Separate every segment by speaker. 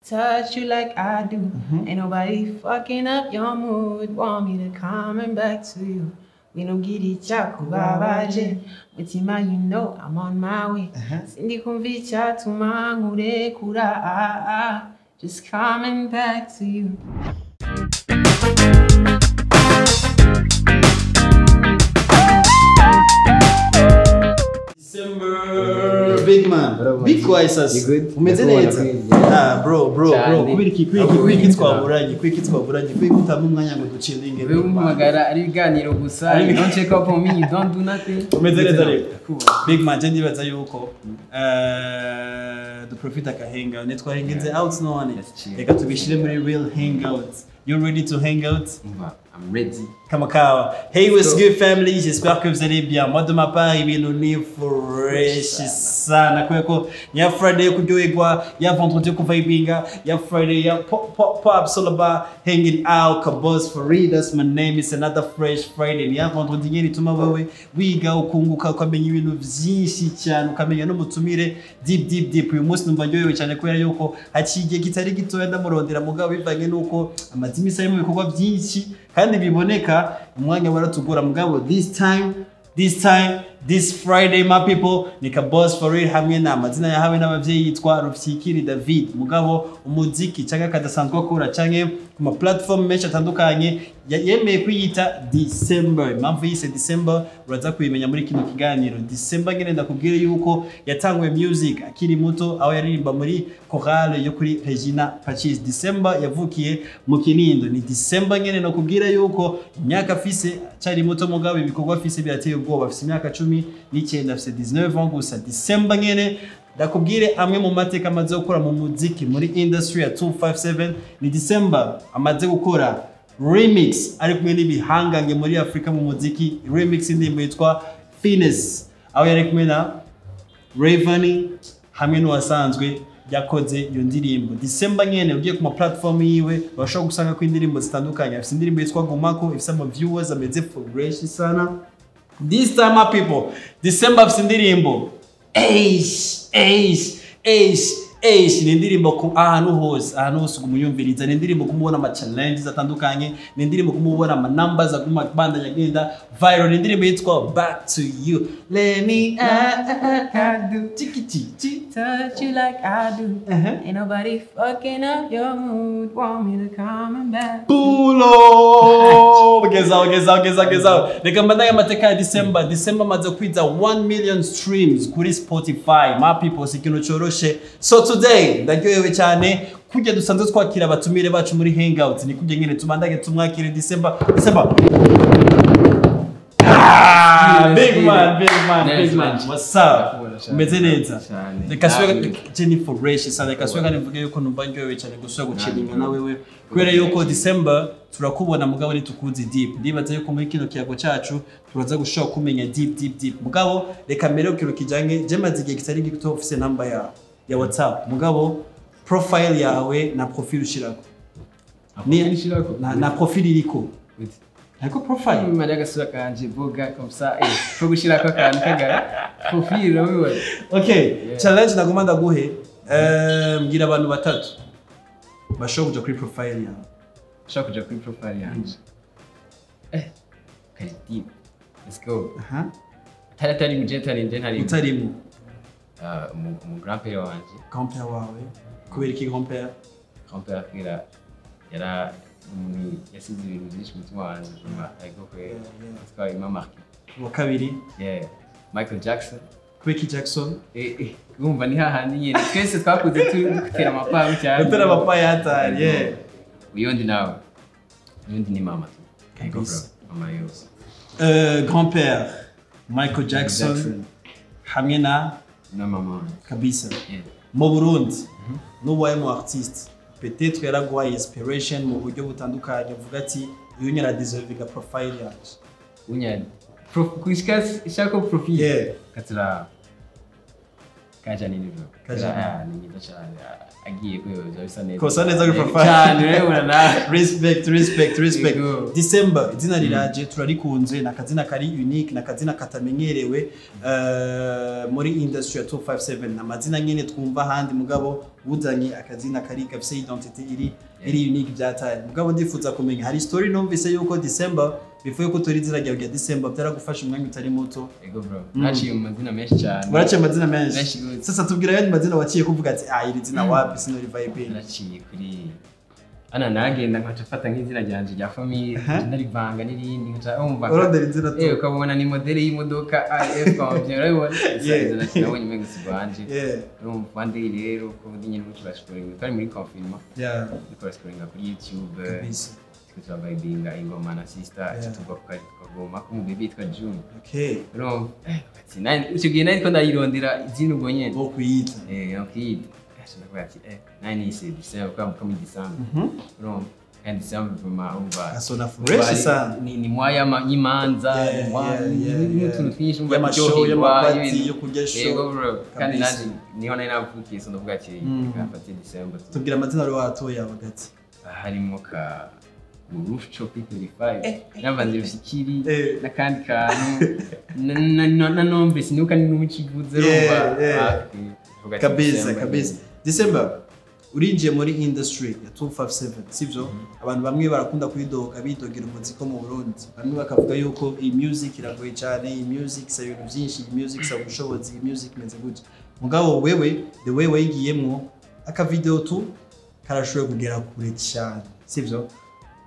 Speaker 1: touch you like I do. Ain't nobody fucking up your mood. Want me to coming back to you. We don't get each other, but you know I'm on my way. Sindi convicia to mangure kura. Just coming back to you.
Speaker 2: December, big man, big crisis. Umeze bro, kwiki twaburanye utamu umwanya ngo duchillinge.
Speaker 1: Wewe umagara ari biganiro gusa, you don't check up on me, you don't do nothing.
Speaker 2: Umeze neza rero. Big man, je ndibaza yuko the profit akahenga, netwa hengenze out no one. Reka tubishire muri real hangouts. You ready to hang out?
Speaker 1: I'm ready.
Speaker 2: Kamakawa. Hey, what's good family? J'espère que vous allez bien. Moi de ma part, ibintu ni fresh sana. Kweko, ya Friday kujoegwa, ya vendredi kuvibinga, ya Friday ya pop all about hanging out, kabos for readers. My name is another fresh Friday. Ya vendredi nyeni tuma wewe wiga ukunguka ukamenya ibintu vyinshi cyane, ukamenya no mutumire deep. Uyu munsi numva njoyewe cyane kubera yuko haciye kitari gitoya ndamurondera mugabo bivanye nuko amazimi sai mu bikorwa byinshi kandi biboneka umwanya baratugura mugabo this Friday my people nika boss for real hamwe na amazina yahawe n'abavyeyi yitwa Rufyikiri David mugabo umuziki cyangwa kadasanzwe akora cyangwa kuma platform menshi atandukanye yemeye kwiyita Theecember. Impamvu yise Theecember uraza kuyimenya muri kino kiganiro. Theecember ngene ndakubwire yuko yatanguye music akiri muto aho yaririmba muri chorale yo kuri Regina Pacis. Theecember yavukiye mu Kinindo. Ni Theecember ngene nakubwire yuko imyaka afise cyari muto mugabo ibikorwa afise birateye ubwoba. Afise imyaka 19 afise 19 ans gusa. Theecember ngene ndakubwire amwe mu mateka amaze gukora mu muziki muri industry ya 257. Ni Theecember amaze gukora remix ari kumwe n'ibihangange muri Afrika mu muziki. Remix indirimbo yitwa Finesse aho yari kumwe na Rayvanny hamwe n'uwasanzwe yakoze iyo ndirimbo. Theecember nyene ugiye ku ma platform yiwe bashobora gusanga ko indirimbo zitandukanye. Afite indirimbo yitwa Gumako ifite ama viewers ameze fresh sana. This time my people, Theecember afite indirimbo ni indirimbo ku ahantu hose kumuyumviriza. Ni indirimbo kumubona ama challenges atandukanye, ni indirimbo kumubona ama numbers aguma banda yagenda viral. Ni indirimbo yitwa Back to You. Let me do
Speaker 1: touch you like I do. Ain't nobody fucking up your mood. Want me to come back.
Speaker 2: Pulo gezao. Reka mbandanya amateka ya Theecember maze kwiza 1 million streams kuri Spotify. My people sikino choroshe. So today ndaryohewe cyane kujya dusanzwe twakira abatumire bacu muri hangouts. Ni kujya nyine tumandage tumwakire Theecember. Big man. What's up? Umeze neza. Reka swe Jennifer Fresh sana. Reka swe kandi mvuge yuko numva njoyewe cyane gusura gucilinga na wewe. Kubera yuko Theecember turakubona mugabo ni tukuzi deep. Ndibaza yuko muri kino kiyago cyacu turaza gushaka kumenya deep. Mugabo reka mbere ukiro kijanye je mazige kitari gito office number ya WhatsApp. Mugabo profile yawe na profile ushirako. Na profile iriko. Hako profile
Speaker 1: madaga sura kanje boga comme ça faut gushira ko kantu kagara profile wewe.
Speaker 2: Okay, challenge nagoma ndaguhe mbwira abantu batatu bashobora kuja kuri profile yawe.
Speaker 1: Bashobora kuja kuri profile yanje. Okay, deep. Let's go. Tari mjetani ntari.
Speaker 2: Utarimu.
Speaker 1: Mu grand-père wanje.
Speaker 2: Grand-père wawe. Kubera iki grand-père?
Speaker 1: Grand-père kira yara yasize ibintu byinshi mutima wanje ariko kwe twari mamarke.
Speaker 2: Wa kabiri?
Speaker 1: Michael Jackson.
Speaker 2: Quicky Jackson.
Speaker 1: Gumva ni hahandi nyene twese twakuze dutera amapamu cyane.
Speaker 2: Dutera amapamu hatari.
Speaker 1: Uyondi nawe. Uyondi ni mama. Mama yose.
Speaker 2: Grand-père Michael Jackson hamwe na
Speaker 1: mama
Speaker 2: kabisa. Mu Burundi n'uwaye mu artiste peut-être yaraguhaye inspiration mu buryo butandukanye uvuga ati uyu nyara deservinga profile yacu.
Speaker 1: Unyari kushika ishako profile. Katira
Speaker 3: kaja nini bro kaja ni mwiza cyane agiye kwewe bisa neza
Speaker 2: kosa neza gufafana
Speaker 3: cyane rero na
Speaker 2: respect Theecember izina riraje turarikunze nakazina kari unique nakazina katamenyerewe muri industry ya 257 namazina nyene twumva handi mugabo uzanye akazina kari gafise identity iri unique byataye mugabo ndifuza kumenya hari story numvise yuko Theecember bifuye ko tori zira rya Theecember byaragufasha umwanya utari muto
Speaker 3: ego bro naciye mu mazina menshi cyane
Speaker 2: baraciye amazina menshi sasa tubwira yandi mazina waciye kuvuga ati iri zina wapi sino revibe
Speaker 3: naciye kuri ana nagenda nkacafata nk'izina ryanje rya famille ndarivanga n'irindi nkaumva ukabona ni modele y'imodoka AF kwamvye urabona izina kinabonye mengo sibanje urumva ndi rero ko ndi nyine muci bashikoringa twari muri confinement dukora scrolling kuri YouTube tukavibinga ingoma na sister tuva kugoma ko mu bebe yitwa June urumva ati nani ucigiye nari ko ndayirondera izina ubwo nyene
Speaker 2: bo kuyita
Speaker 3: okuyita ati nani ise Theecember kama Theecember and Theecember umva
Speaker 2: asona fresh sana
Speaker 3: ni mwaya nyimanza n'utuntu twinshi umva
Speaker 2: y'amashow y'amapati yo kurya show
Speaker 3: yego bro kandi naje niho nari navukiye so ndavuga ati gafate Theecember
Speaker 2: tubwira amazina ari watoya bagati
Speaker 3: harimo ka Roof Choppy 35 n'abandi rusikiri nakandi kantu na nombe sinuka ni n'umukivuze rumva
Speaker 2: kabisa Theecember urinjiye muri industry ya 257 sivyo abantu bamwe barakunda kwidoga bidogera umuziki mu Burundi bamwe bakavuga yuko iyi music iragoye cyane iyi music sa ibintu byinshi iyi music sa ubushobozi iyi music meze gutya mugabo wewe the way wayigiyemo aka video tu karashoboye kugera kure cyane sivyo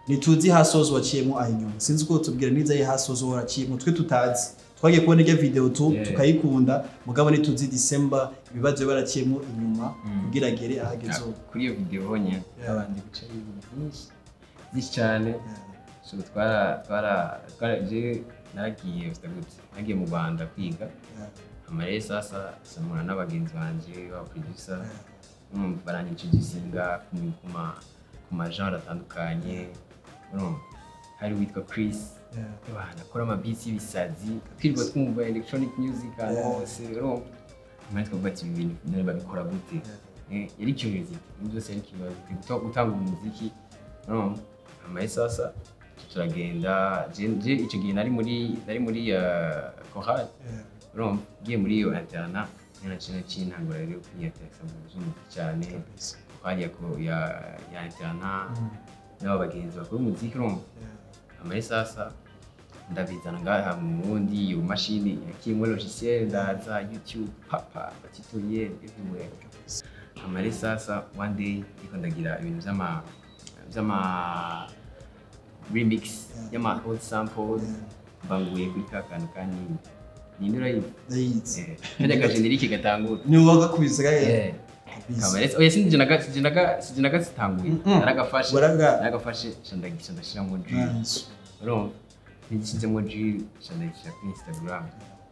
Speaker 2: nituzi hasozo waciyemo ahinyuma sinzi ko tubwira niza yi hasozo waraciyemo twe tutazi twagiye kubona iyo video tu tukayikunda mugabo nituzi Theecember ibibazo baraciyemo inyuma kugira gere ahagezo
Speaker 3: kuri iyo video honye abandi guca ibintu byinshi cyane so twara je naragiye nagiye mu Rwanda kwiga amare sasa samura n'abagenzi banje ba producer baranyicugisinga kuma genre atandukanye hari witwa Chris nakora amabisi y'ibisazi twirwa twumva electronic music hose mwe twavuga ati ibintu nari babikora gute yari curiosity byose yari curiosity gutanga umuziki amaye sasa turagenda je icyo gihe nari muri chorale ngiye muri iyo interna nina cy'intangura rero kwiyatesa mu z'umuziki cyane kwari ya interna n'abagenzi bakora umuziki amaye sasa ndabizana ngaha mu wundi iyo mashini yakimwe logiciel ndaza YouTube papa batituye everywhere amare sasa one day iko ndagira ibintu by'ama remix y'ama old samples banguye kuri kakanu kandi nindura yize ndaga generique gatangura
Speaker 2: ni waga kubizaga
Speaker 3: kamere oya sindinaga sitanguye naragafashe ndashira mu drill nigishizemo drill ndashira kuri Instagram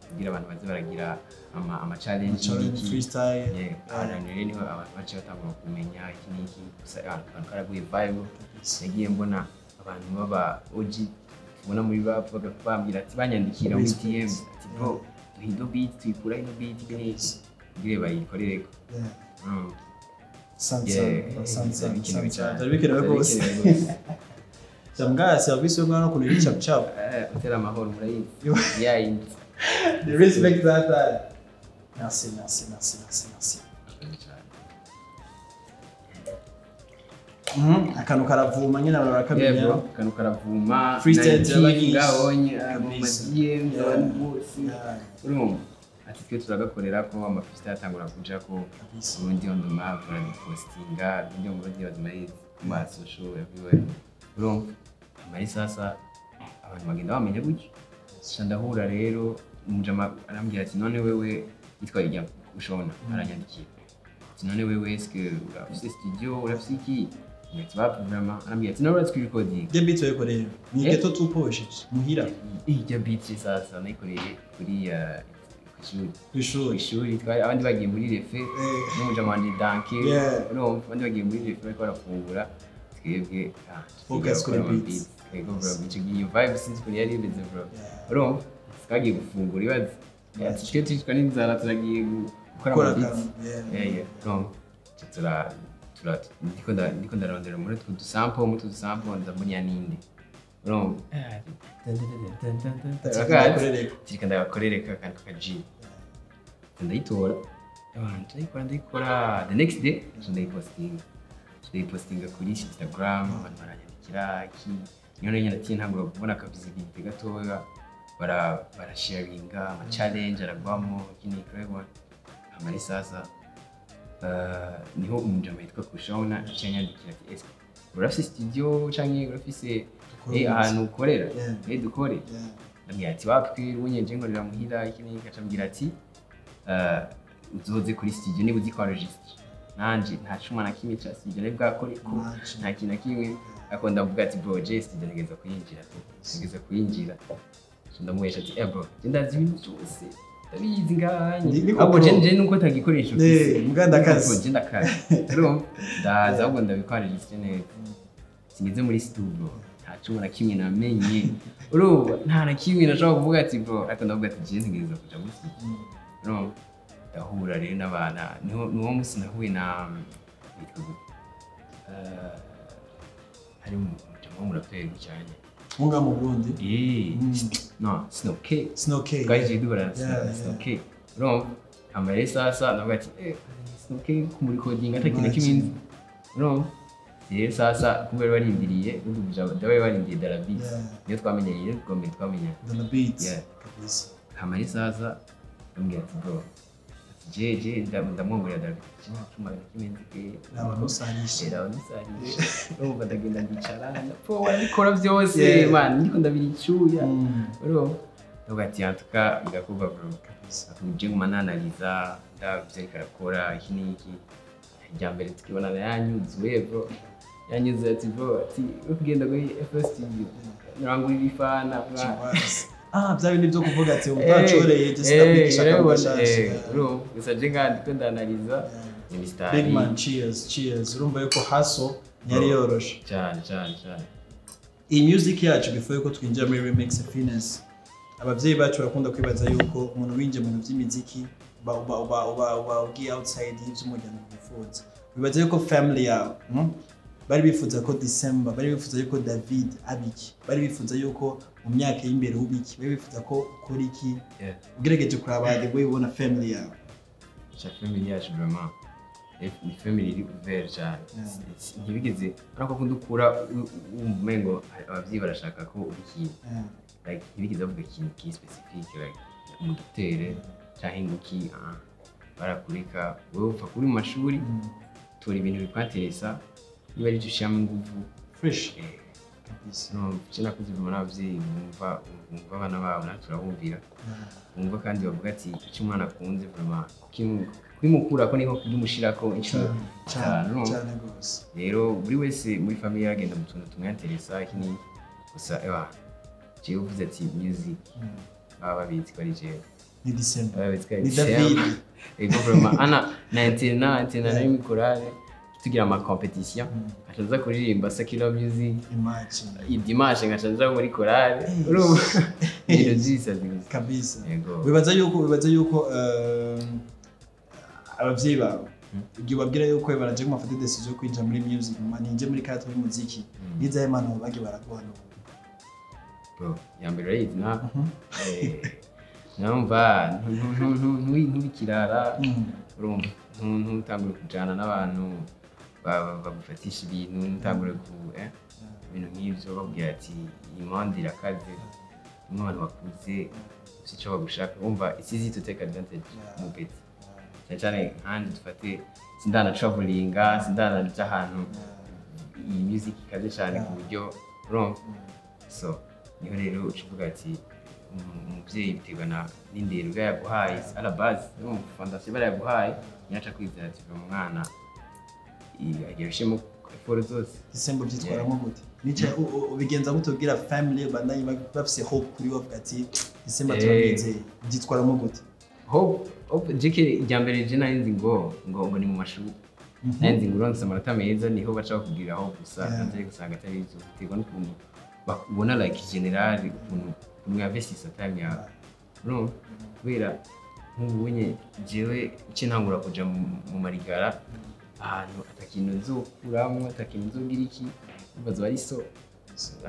Speaker 3: kugira abantu baze baragira ama challenge
Speaker 2: freestyle
Speaker 3: rero niho abantu bace batangura kumenya iki niki gusa abantu karaguye vibe nagiye mbona abantu baba OG ubona muri rap bagapambira ati banyandikira muri DM ati bro duhindo beat tuyikura ino beat niki ngire bayikorere
Speaker 2: sansa ndabikira rwose Samga service yo ngano kuri chap chap
Speaker 3: utera amahoro murayizi yayindi
Speaker 2: the respect that merci akantu karavuma nyine barakamenya
Speaker 3: akantu karavuma
Speaker 2: freestyle
Speaker 3: y'abanyinga amagiye n'abantu urumva ati twe turagakorera ko amafista yatangura kuja ko ubundi ondoma barapostinga ibyo mu bandi bazimarize kuma social everywhere urumva mari sasa abantu bagenda bamenya gutyo ndahura rero umujama arambwira ati none wewe yitwa ijya ushona aranyandikira ati none wewe eske urafise studio urafise iki netwa vraiment arambwira ati none uratwi recording
Speaker 2: de beat yo rero ni keto tupoje muhira
Speaker 3: ijya beat sasa nayikoreye kuri ishuri twari abandi bagiye muri refe n'umujama wanje danke no abandi bagiye muri refe bariko barafungura twebwe
Speaker 2: focus kuri beat
Speaker 3: ego bro icyo gihe vibe since kuri yari beze bro twagiye gufungura ibaze ati twe twitwa n'inzara turagiye gukora amabiti no ndiko ndarondera muri utwo dusample ndamenya ninde urumva tirika ndagakorereka kandi kaji ndayitora ndayikora the next day ndayipostinga kuri Instagram abantu baranyandikira iki niyo nenya Ndatinya ntangura kubona akavizibility gatoya barasharinga ama-challenge aragwamo ikindi kureba amari sasa niho umujama yitwa kushona cyanyandikira ati ese urafise studio canke urafise ahantu ukorera dukore ndamubwira ati wapwi ubunyeje nkorera muhira ikindi kacambwira ati uzoze kuri studio niba uzi ko register nanje nta cuma na kimwe ca studio ne bwakore ko nta kintu na kimwe ako ndavuga ati bro je studio nigeza kuyinjira ndamuhesha ati bro ndazi ibintu cyose ndabizi nganye ahubwo je nuko tagikoresho kise
Speaker 2: mugandakazi
Speaker 3: rero ndaza ahubwo ndabikora neza singize muri studio nta cuma na kimwe namenye urumva nta na kimwe nashobora kuvuga ati bro ariko ndavuga ati je nigeza kuja muri studio urumva ndahura rero n'abana niho musi nahuye na hari umuraperi cyane
Speaker 2: Munga mu Burundi
Speaker 3: no Snowcake guys you do that Snowcake urumva amare sasa navuga ati Snowcake kumuri coding atakina kiminzi urumva sasa kubera barindiriye udubuja dawe barindiriye Darabit niyo twamenyeye gombe twamenye
Speaker 2: Darabit
Speaker 3: kabisa amare sasa ndambwira ati bro jeje ndamwongorera Darabit cyuma kiminzi
Speaker 2: nabamusanisha
Speaker 3: urumva ndagenda ndicara po warabikora byose man ndiko ndabiricuya urumva ndavuga ati antuka bigakorwa bro uje kumananaliza ndavye karakora iki niki ijya mbere tukibona yanyuzuye bro yanyuze ati bro ati ukugenda kuri FS TV narangurira ifana
Speaker 2: bya bindi byo kuvuga ati umutacoreye je sinabikisha kabashashe
Speaker 3: bro gusa je ngandi ko ndanaliza
Speaker 2: big man cheers urumva yuko haso yari yoroshe
Speaker 3: cyane
Speaker 2: iyi music yacu before yuko twinjira muri remix finance abavyeyi bacu barakunda kwibaza yuko umuntu winje mu by'imiziki ugiye outside y'ivy'umuryango bifuza bibaza yuko family yawe bari bifuza ko Theecember bari bifuza yuko David abiki bari bifuza yuko mu myaka y'imbere ubiki bari bifuza ko ukora iki ugerageje kuraba the way ubona family yawe
Speaker 3: family yacu vraiment ni family iri ouvert cyane ntibigeze ariko kundukura umengo abavyeyi barashaka ko ubiki like ntibigeze bavuga ikintu ki specific like umudutere cyangwa inguki barakurika wowe upfa kuri mu mashuri tora ibintu bikwateresa niba ari dushiramo ingufu
Speaker 2: fresh
Speaker 3: no cyana kuzivuma n'abavyeyi bumva abana babo naturabumvira bumva kandi bavuga ati icyo umwana akunze vraiment kwimukura ko niko kumushirako inshuro cyane
Speaker 2: gose
Speaker 3: rero buri wese muri family yagenda mu tuntu tumwanteresa ikini gusa je uvuze ati music baba bizi ko ari je
Speaker 2: ni Theecember
Speaker 3: ni
Speaker 2: David
Speaker 3: vraiment ana 99 na mikorale tugira ama competition achaza kuririmba secular music imagine ngachaza muri chorale urumva iyo zisa
Speaker 2: kabisa wibaza yuko abavyeyi bawe igihe babwira yuko baraje kumafata decision yo kwinjira muri music ninje muri karato y'umuziki niza Imana bage baraguhana
Speaker 3: bro yambere yizi na numva ntubikirara urumva ntutangure kujana n'abantu bagufatisha ibintu ntutangure ku ibintu nk'ivyo babwira ati imandi irakaze umwana wakuze icyo bagushaka umva it's easy to take advantage mu bit cyane kandi dufate sindana travelinga sindana n'ahantu iyi music ikaze cyane ku buryo wrong so niho rero ucuvuga ati umuvyeyi bitegana n'indero yaguhaye ala base no fondation baraguhaye nyaca kwizera ati umwana agirishemo effort zose
Speaker 2: Theecember byitwaramo gute nice ubigenza gute ubwira family bandaye bafise hope kuri wo ati Theecember turabize byitwaramo gute
Speaker 3: hope jike ijambere je narinzi ngo ni mu mashuri narinzi ngo ronse amanota meza niho baca kugira hope gusa kandi gusanga atari izo biterwa n'ukuntu bakubona like general ukuntu mwavesisa time ya no kubera nk'ubunye jewe ice ntangura kuja mu marigara ahantu atakintu nzokuramwo atakintu nzogira iki bazo bari so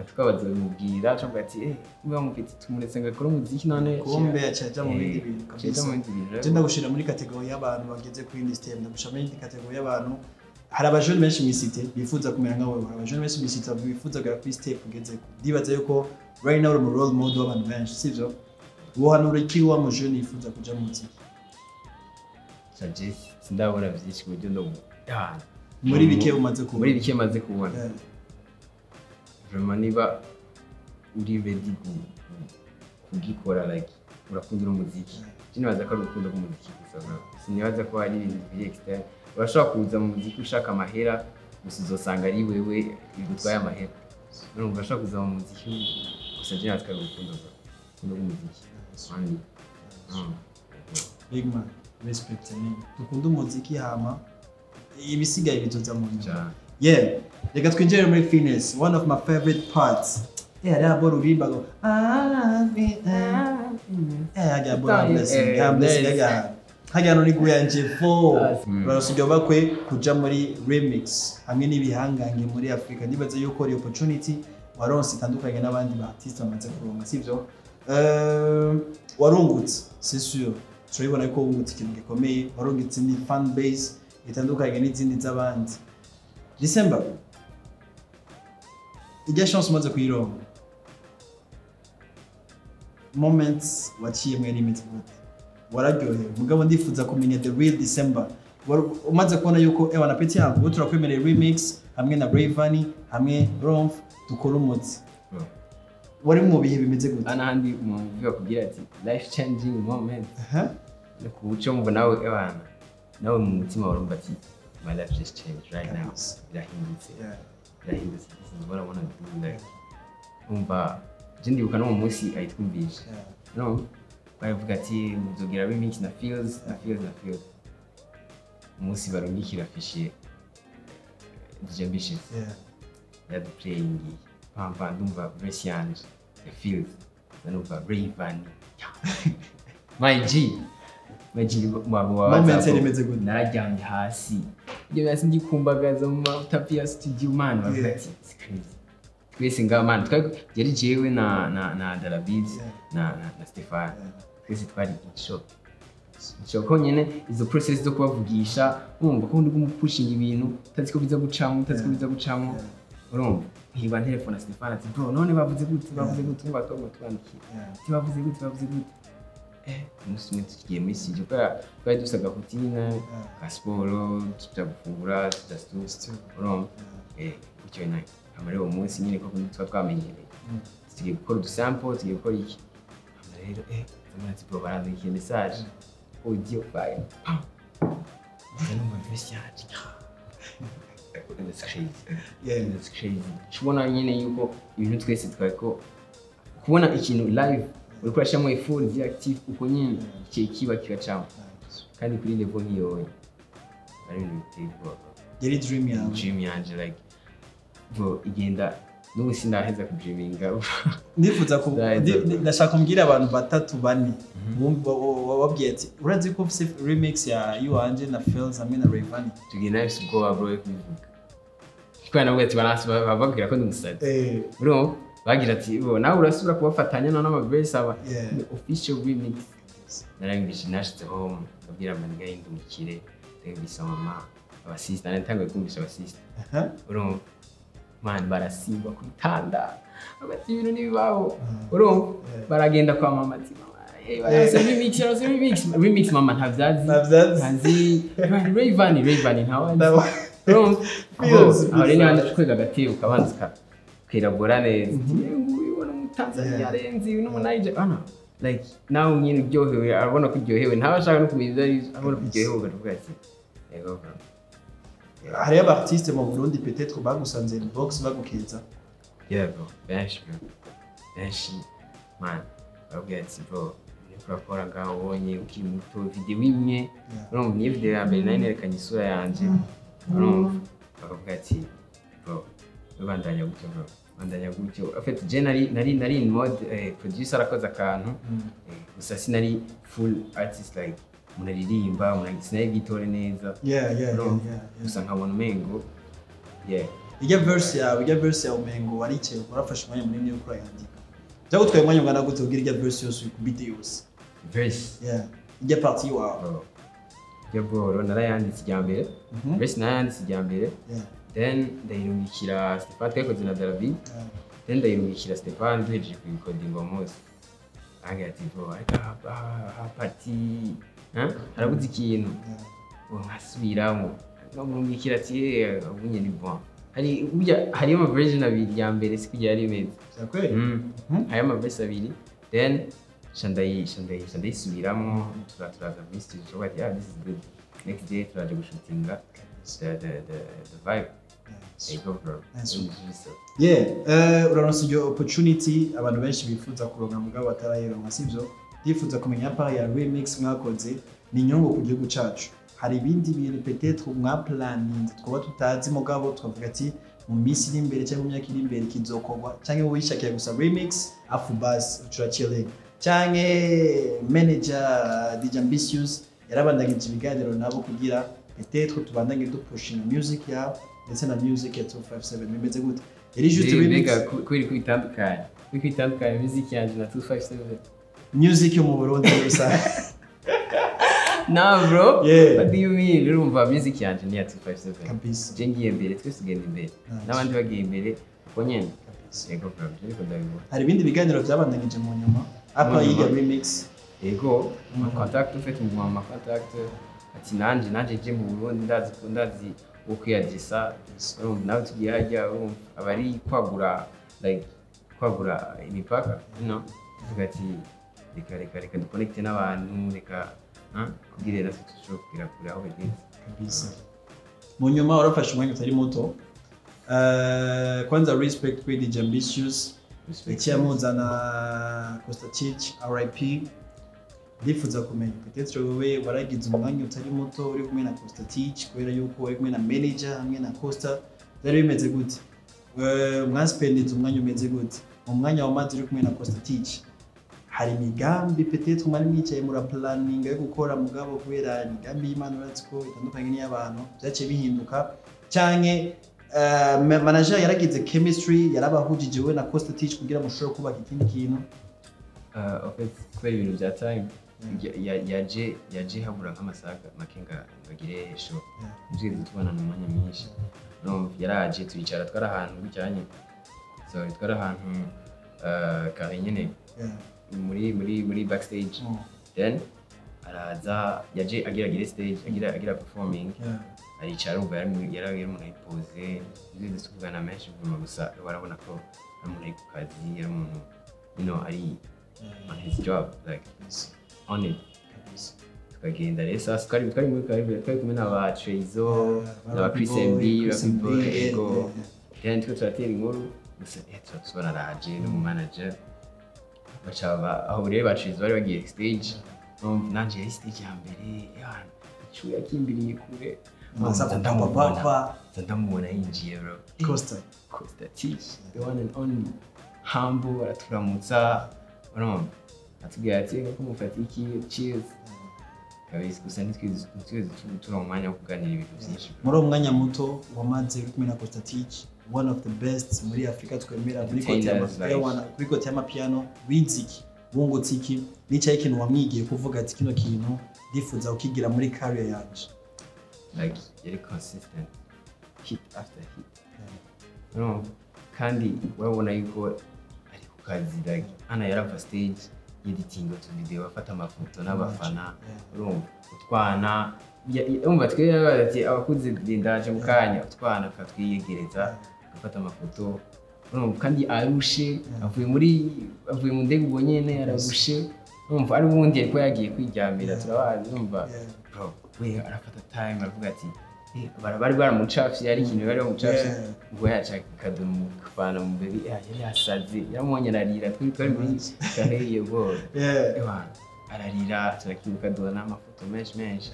Speaker 3: tukabaza bimubwira cyangwa ati niba mufite tumuretse ngakora umuziki none
Speaker 2: kumbe acaja mu bindi bintu kabisa
Speaker 3: kabisa
Speaker 2: je ndagushira muri kategori y'abantu bageze kuri indi stem ndagushira muri indi kategori y'abantu hari abajene benshi mu cité bifuza kumera nka wewe abajene benshi mu cité bifuza kugera kuri step ugeze ndibaza yuko right now mu role model w'abantu benshi sivyo wohanura iki wa mu jeune yifuza kuja mu muziki
Speaker 3: saje sindabona byinshi ku buryo ndo
Speaker 2: muri bike umaze kubona
Speaker 3: muri bike maze kubona vraiment niba uri ready kugikora like urakunda umuziki sinibaza ko urukundo rw'umuziki gusa sinibaza ko hari ibintu biri externe urashobora kuza mu muziki ushaka amahera gusa uzosanga ari wewe bigutwaye amahera none urashobora kuza mu muziki gusa je natwe urukundo rw'umuziki
Speaker 2: big man respect me dukunda umuziki hama ibisigaye bitoza mu nyuma yeah reka twinjire muri fitness one of my favorite parts hariya bora urimba ngo hariya bora blessing hariya none guyanje fo barasubiye bakwe kuja muri remix hamwe n'ibihangange muri Africa ndibaza yuko ari opportunity waronse itandukanye n'abandi ba artiste bamaze kuronka sivyo warungutse c'est sûr turabona ko wungutse ikintu gikomeye warungutse ni fan base itandukanye n'izindi z'abandi Theecember ijya chance umaze kuyironka moments waciye mwe limit gute wararyohewe mugabo ndifuza kumenya the real Theecember umaze kubona yuko na peti yangu ubu turakwemerera remix hamwe na Bravani hamwe Romf dukora umutsi wari mu bihe bimeze gute
Speaker 3: anahandi umuntu kugira ati life changing moment no kubuco mbo nawe nawe mu mutima warumva ati my life just changed right now birahindutse mbona umva je ndibuka no mu munsi ayitwumvisha no bavuga ati muzogira remix na feels umunsi barungikira afishe DJ Ambitious ya playing pampa ndumva verse yanje the feels ndumva Bravani my G
Speaker 2: moment elimeze good
Speaker 3: narajyamye hasi ibyo byasi ndikumbagaza mu tapi ya studio man bavuga ati twese nga man yari jewe na Dalabiz na Stefan twese twari shoko nyene izo process zo kubavugisha umva ko ndi kumupushinga ibintu utazi ko biza gucamo urumva nkiba telefone na Stefan ati bro none bavuze gute ngo twandikiye bavuze gute umunsi umwe tugiye muri studio twari dusaga kutina ka siporo tutagufungura tudasutu urumva icyo nayo amarero umunsi nyine ko tuba twamenyereye tugiye gukora udusample tugiye gukora iki amarero ati bro barandikira message audio file no verse yaje that's crazy shubona nyine yuko ibintu twese twako kubona ikintu live uri kurashamo effort active uko nyine kiba kigacamo kandi kuri level hiyo ari ibintu bitego
Speaker 2: yari dream
Speaker 3: yanje like bro igenda n'ubu sinaheza kudreaminga
Speaker 2: ndifuza ko ndashaka kumbwira abantu batatu bane wabwiye ati urazi ko remix ya yuanje na Fells hamwe na Bravani
Speaker 3: tugiye nayo go bro kuvuga kwa nabwo ati bababwira ko ndumusazi bro bagira ati nawe urasubira kubafatanya n'ama verse aba official remix narangisha nashite home babwira amaniga y'indumikire tebisa mama abasista natangiye kumvisha abasista bro man barasimba kubitanda abati ibintu nibibaho urumva baragenda kwa mama ati remix mama ntavyazi Bravani ntawandi urumva ari ni handi kwega gatebo kabanzika kirabora neza ubona umutanzania arenzi n'umunayije like now nyine byohewe arabona kuryohewe ntabashaka no kumenya abona kuryohewe baravuga ati yego
Speaker 2: hari abartiste mu Burundi peut-être bagusanze inbox bagukeza
Speaker 3: yego benshi man bavuga ati bro nikora ngaho wonye ukiri muto video imwe urumva ni video ya mbere nerekanye isura yanje urumva bavuga ati bro bandanya gutyo afite je nari in mode producer arakoze akantu gusa sinari full artist like munaririmba sinari gitore neza gusa nkabona umengo
Speaker 2: ijya verse yawe umengo waricaye urafashe umwanya munini wo kurayandika byagutwaye umwanya ungana gute ubwira ijya verse yose kubite yose ijya party yawe
Speaker 3: ijya boro narayanditse ijya mbere verse narayanditse ijya mbere then ndayirungikira Stefan twakoze na David then ndayirungikira Stefan duhejeje kuyikodinga umunsi ange ati bro ha party harabuze ikintu nkasubiramo nkamurungikira ati ubunye ni bon hari ama version abiri ya mbere sikujya ari meza hari ama verse abiri then shandayisubiramo turaza muri studio bati this is good next day turaje gushutinga the vibe
Speaker 2: uraronse iyo opportunity abantu benshi bifuza kuronka mugabo batarayironka sivyo ndifuza kumenya part ya remix mwakoze ni inyungu ku gihugu cacu hari ibindi bintu peut-être mwaplaninze twaba tutazi mugabo twavuga ati mu minsi iri imbere cyangwa mu myaka iri imbere kizokorwa cyangwa wishakiye gusa remix afu bas ucurachile cyangwa manager DJ Ambitious yarabandagije ibiganiro nabo kugira peut-être tubandanye dupushinga music ya ndetse na music ya 257 bimeze gute yari juste remix
Speaker 3: kwiri kwitandukanye music yanje na 257
Speaker 2: music yo mu Burundi gusa
Speaker 3: no bro what do you mean urumva music yanje ni ya 257
Speaker 2: kabisa
Speaker 3: je ngiye mbere twese tugenda imbere n'abandi bagiye imbere uko nyene yego bro ariko ndabibona
Speaker 2: hari ibindi biganiro byabandanyije mu nyuma apa yiga remix
Speaker 3: yego contact ufite mu mama contact ati nanje je mu Burundi ndazi ukwiyagisa urumva nawe tugiye hajya urumva abari kwagura imipaka tuvuga ati reka duconnecte n'abantu reka kugira rero tushobora kugera aho bigeze
Speaker 2: kabisa mu nyuma urafashe umwanya utari muto kwanza respect kwa DJ Ambitious icyamuzana Kostatich RIP ndifuza kumenya peut-être wewe waragize umwanya utari muto uri kumwe na Kostatich kubera yuko uri kumwe na manager hamwe na Costa byari bimeze gute mwaspendinze umwanya umeze gute mu mwanya wa mazi uri kumwe na Kostatich hari migambi peut-être mwari mwicaye muri planning yo gukora mugabo kubera migambi y'Imana uratiko itandukanye n'abantu byaciye bihinduka cyane manager yaragize chemistry yarabahujije we na Kostatich kugira mushobore kubaka ikindi kintu
Speaker 3: kubera ibintu bya time yaje habura nk'amasaga makenga ngagire show nzize tubana mu mwanya mwinshi yaraje twicara twara ahantu bijyanye twara ahantu kare nyene muri backstage then araza yaje agira stage agira performing aricara ubwo yari umuntu ayipose nzize tuvugana menshi gusa barabona ko ari umuntu ari ku kazi ari umuntu ari on his job like on it tukagenda rero sasa twari muri kumwe n'aba Trezo n'aba Theecember ego then turatera inkuru gusa turasubana raje no mu manager bacaba aho rero ba Trezo bari bagiye stage nanje yari stage ya mbere icuya kimbiriye kure ndamubona yinjiye bro Kostatich the one and only humble araturamutsa atubwira ati ko mufata iki cheers kabisa gusa nitwize turi umwanya wo kuganira ibintu byinshi
Speaker 2: muri umwanya muto wamaze uri kumwe na Kostatich one of the best muri Africa twemera kuri kote y'amapiano wiziki bungutse iki nicaye ikintu wamwigiye kuvuga ati kino kintu ndifuza ukigira muri career yanje
Speaker 3: like yari consistent hit after hit kandi wabona yuko ari ku kazi like ana yarava stage editing to video afata amafoto n'abafana urumva utwana umva twebwe ati abakunzi ndaje mu kanya utwana katwiyegereza afata amafoto urumva kandi arushe avuye mu ndege ubwo nyene aragushe urumva ari ubundi ariko yagiye kwijyamira turabazi urumva bro we arafata time aravuga ati bari baramucafye ari ikintu bari bamucafye ngo yaca kadomu kufana mu bebe yari yasaze yaramubonye ararira twari muri kaheye bwo ararira turakibuka duha n'amafoto menshi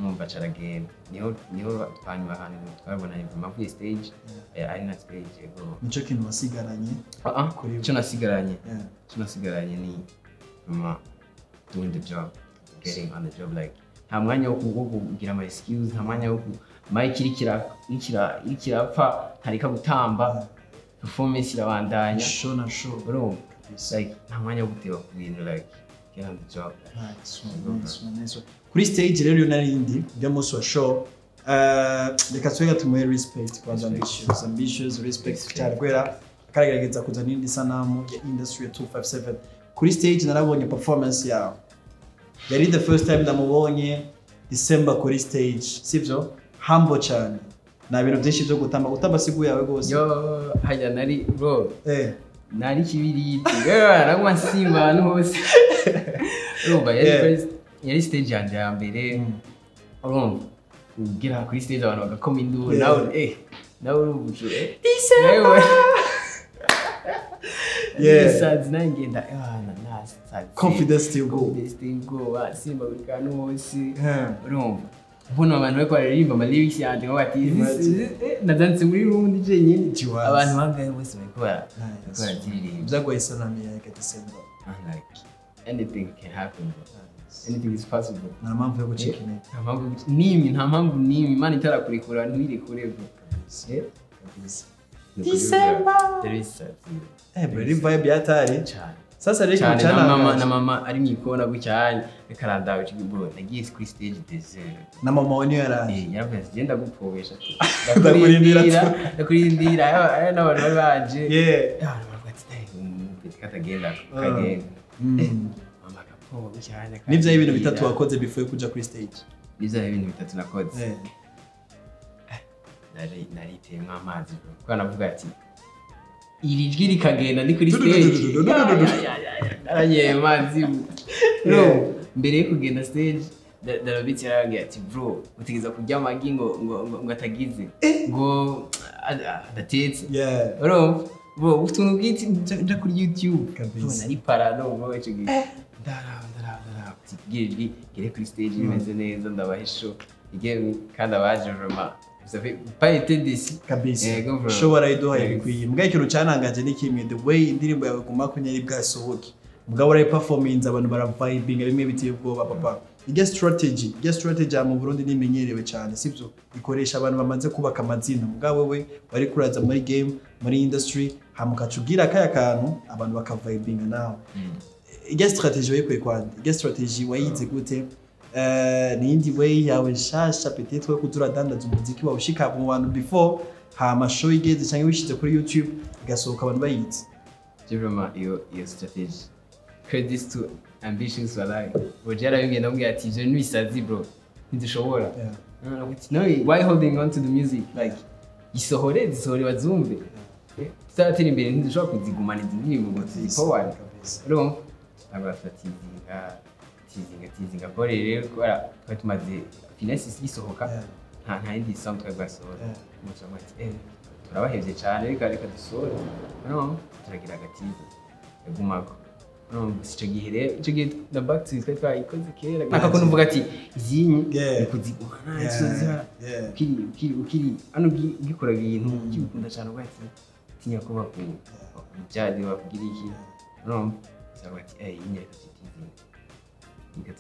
Speaker 3: numva caragenda niho twanywa ahantu twabonanye vuba kuri stage ari na stage bwo
Speaker 2: nico kintu wasigaranye
Speaker 3: cyo nasigaranye ni mama doing the job, getting on the job. Like nta mwanya wo kugira ama excuse, nta mwanya wo mic ikirapfa ntareka gutamba, performance irabandanya.
Speaker 2: Show na show.
Speaker 3: Bro, like nta mwanya wo guteba ku bintu, like get on the job.
Speaker 2: Nice. Kuri stage rero narindi byo munsi wa show, reka twega tumuhe respect kwa ambitious respect cyarwera karagerageza kuzana indi sanamu ya industry ya 257. Kuri stage narabonye performance yawe, yari the first time namubonye Theecember kuri stage, sivyo? Humble cyane, na bintu byinshi byo gutamba sigu yawe gose.
Speaker 3: Yo hajya nari bro, nari kibiriti naragwa simba abantu hose. Urumva yari stage yanjye ya mbere, urumva ugira kuri stage abantu bagakoma induru, nawe urubuje Theecember. Sad nangenda
Speaker 2: confidence still go
Speaker 3: simba bikanu hose. Urumva mbona abantu bako baririmba ama lyrics yanje ngo bati nadanse muri room DJ nyine abantu bangaye bose bakora tiririmba
Speaker 2: byagoye sanami ya Theecember.
Speaker 3: Like anything can happen, anything is possible.
Speaker 2: Na mpamvu yo gucika intege,
Speaker 3: nta mpamvu nimi Imana itarakurekura ntirekure bro.
Speaker 2: Theecember
Speaker 3: there is sad.
Speaker 2: Bro, vibe yatari
Speaker 3: cyane.
Speaker 2: Sasa reka mchana
Speaker 3: na mama ari mwikona gucyanye ekaranda uci bro nagiye kuri stage desert
Speaker 2: na mama wani yaraje
Speaker 3: yaravuze genda gupfobesha
Speaker 2: ndakurindira
Speaker 3: aya n'abantu bari baje
Speaker 2: baravuga
Speaker 3: ati katagenda kagenda mama kapfo gucyanye.
Speaker 2: Nivyo ibintu bitatu wakoze before kuja kuri stage?
Speaker 3: Nivyo ibintu bitatu nakoze. Nariteye amazi bro kwa navuga ati iri jwi rikagenda ndi kuri stage aranye mazi bro mbere yo kugenda stage darabitse yarangiye ati bro utigeza kurya amagi ngo atagize ngo adatetse bro utuntu bwiti nja kuri YouTube bro nari parano bro ico gihe ndara tigirije gere kuri stage imeze neza ndabahisho igeme kandi abaje vraiment vous avez pas été déçu
Speaker 2: kabisa. Shobora iduha bikwiye mbwa ikintu cyanangaje ni kimwe, the way indirimbo yawe guma kunyari bwasohoke mugabo uri performance abantu bara vibing bimwe biteye ubwoba papa. Ige strategy mu Burundi nimenyerewe cyane, sivyo? Ikoresha abantu bamaze kubaka amazina mugabo wewe bari kuraza muri game muri industry hamukacugira kaya kantu abantu bakavibinga nawe. Ige strategy wekwe kwandi, ige strategy wayize gute? Nindi way yawe shasha peut-être ko turadandaza umuziki wa ushika mu bantu before hama show igeze cyangwa wishize kuri YouTube igasohoka abantu bayizi.
Speaker 3: Vraiment iyo strategy credits to ambitious walai bojera yongeye ndambwira ati je nwisazi bro ntidushobora. No, why holding on to the music like isohore bazumve statira imbere ntidushobora kuzigumana indirimbo ngo zipower rero tizinga kore rero kwa tumaze finesse isohoka nta indi sound twasohora mucamati turabahevye cyane reka dusohora no turagira agatiza yagumako no sico gihe rero ico gihe na back to it ikoze kera akako numvuga ati izinyi kuzigumana isoza ukiri ano gikora ibintu gikunda cyane ubwati tinya kuba ku byadi bakugira iki no sabati inyeka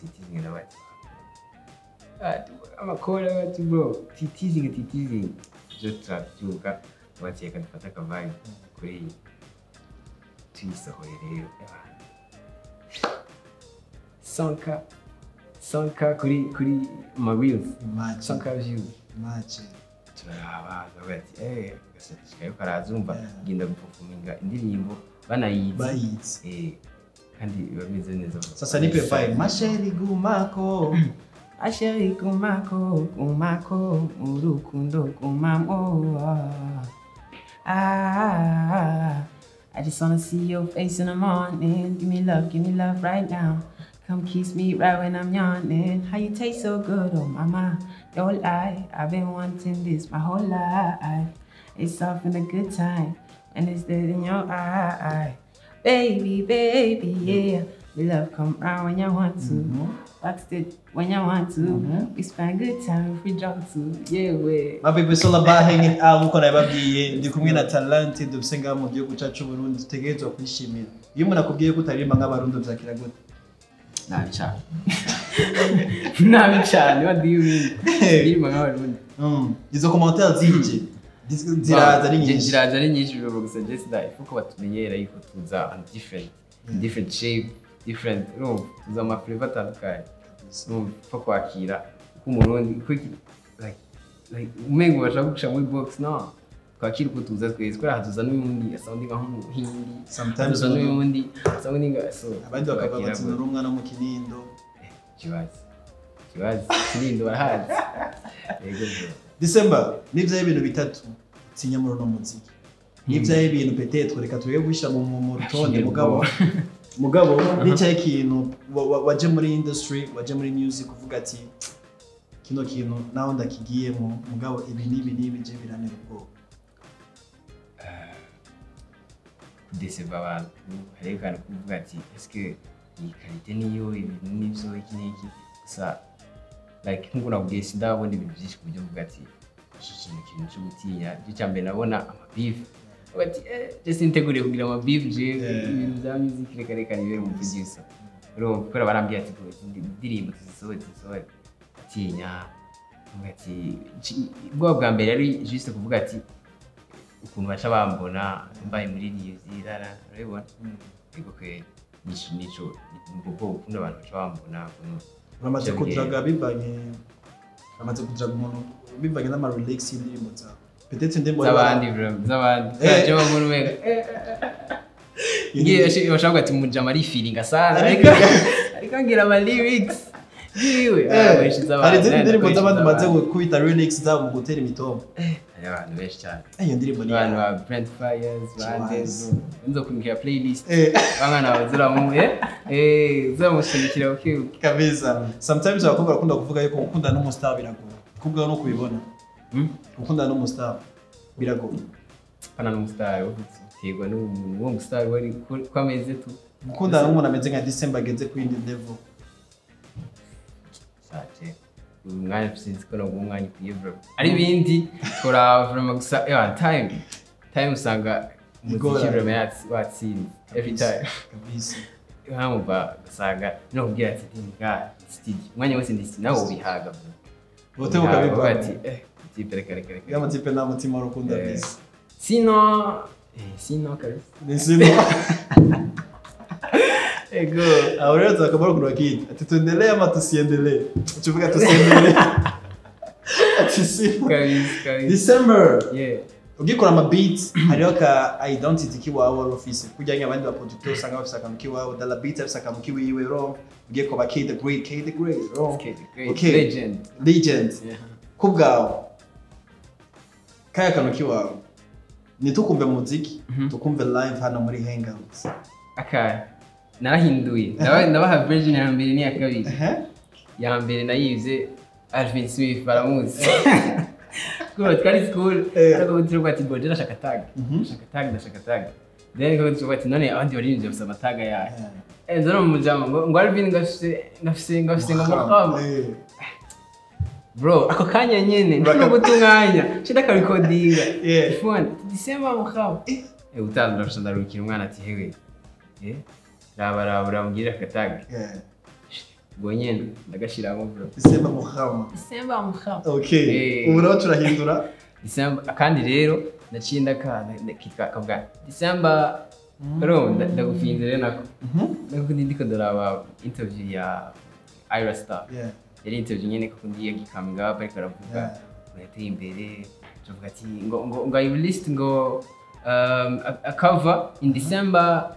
Speaker 3: titizinga ndabati amakora bati bro titizinga je trabyuka bati yeka dufata kavayi kuri twisohoye rero 100k kuri my reels 100k views turaba bati gasatikayo karazumva genda guperforminga indirimbo banayizi kandi bameze neza.
Speaker 2: Sasa nipe vibe masheri gumako
Speaker 1: urukundo gumamo. I just wanna see your face in the morning. Give me love right now. Come kiss me right when I'm yawning. How you taste so good, oh mama, don't lie. I've been wanting this my whole life. It's often a good time, and it's dead in your eye. Baby, yeah. We love come round when you want to. Backstage when you want to. We spend good time if we drunk to. Yeah, we.
Speaker 2: My people, it's all about hanging out. Muko na babwiye ndi kumwe na talented dusenga mu gihugu cyacu Burundi tutegerezwa kwishimira. Iyo umuntu akubwiye ko utaririmba nk'abarundi byakira gute?
Speaker 3: nabi cyane nabi cyane what do you mean ndirimba nk'abarundi
Speaker 2: izo commentaires zije ziraza
Speaker 3: ari nyinshi bro suggest that kuko batumenyera yuko tuza on different shape different tuza ama flavor atandukanye for kwakira k'umurundi like umengo bashaka gusha muri box no kwakira uko tuza twese kora hatuza n'undi sounding nk'umuhindi
Speaker 2: sometimes
Speaker 3: n'undi sounding so
Speaker 2: abandi bakaba batsinura umwana mu kinindo
Speaker 3: kibazi kinindo barahazi yego
Speaker 2: December nivyo ibintu bitatu tsinya muri no muziki nivyo ibintu peut-être reka tuye gusha mu rutonde mugabo nicyo ikintu waje muri industry waje muri music uvuga ati kino kintu naho ndakigiyemo mugabo ibi nibi je biranera ubwo
Speaker 3: December abantu harekana kuvuga ati eske iyi qualité niyo ibintu nivyo iki sa like nkuko nabwiye sindabona ibintu byinshi kubyo mvuga ati iki kintu cyo gutinya cyo cyambere nabona ama beef ati just integure kugira ama beef je ibintu bya music reka nibe mu producer rero kora barambye ati ndirimbo zisohoye atinya ati bwa mbere ari juste kuvuga ati ukuntu bacha bambona mbaye muri news rara urabona ego ke nico ubwo ukunda abantu bacha bambona
Speaker 2: uramaze kudraga bivanye umuntu bivanye n'ama relax y'indirimbo zawe peut-être ndembo
Speaker 3: z'abandi kaje babona umega ngiye bashaka ati mujama ari feeling asana ariko ngira ama lyrics biwe
Speaker 2: hari indirimbo z'abandi maze kubita lyrics zabo mu gutera imitombo
Speaker 3: abantu benshi cyane
Speaker 2: iyo ndirimbo ni
Speaker 3: abantu ba Brent Fires bandezo nzo kumikira playlist bangana bazira mu zamushimikira okay
Speaker 2: kabisa sometimes abakobwa bakunda kuvuga yuko gukunda n'umustar biragoye kubwa no kubibona gukunda n'umustar biragoye
Speaker 3: pana n'umustar utegwa n'umuntu wo mustar wari kwameze tu
Speaker 2: gukunda n'umuntu ameze nka December ageze ku indi level
Speaker 3: saje umwanya sinzi ko no umwanya kuyevra ari bindi turavuma gusa time usanga muziki vraiment watsinze every time
Speaker 2: kabisa
Speaker 3: hamva usanga no kubwira ati tinga studio umwanya wose ndisi nawo bihaga
Speaker 2: wote ukabivuga
Speaker 3: ati reka
Speaker 2: yamutipe na mutima rukunda bisi
Speaker 3: sino kabisa
Speaker 2: ni sino
Speaker 3: ego
Speaker 2: ahora tutakabara kuna kitu ati tuendelee ama tusiendelee tuvuga tusiendelee ati sino
Speaker 3: kabisa
Speaker 2: December ugikora ama beats hariho ka identity kiwawe office kujyanye abandi ba producteur usanga bafise akantu kiwawe dala beat afise akantu kiwiwe ro ugiko ba K the great ro
Speaker 3: okay
Speaker 2: legend kubgawe kaya akantu kiwawe nitukumve muziki tukumve live hano muri hangouts
Speaker 3: narahinduye ndabaha version ya mbere ni ya kabiri ya mbere nayize Alvin Smith baramuzi kuko twari school ariko tuvuga ati boje ndashaka tag then ko tuvuga ati none abandi bari nje gusaba tag ya nzoro mu mujama ngo Alvin ngafise ngo mukama bro ako kanya nyene ndiko gutunganya shida recordinga phone December mukama utandura rushandarukira umwana ati hewe raba mbwira akataga bonyene ndagashiramo bro
Speaker 2: December mukama okay ubu naho turahindura
Speaker 3: December kandi rero ndacinda kitwa kabwa December bro ndagufinze rero nako ndiko ndaraba interview ya Ira Star yari interview nyene ko ndiye gikamga bari karavuga yateye imbere tuvuga ati ngo I list ngo a cover in December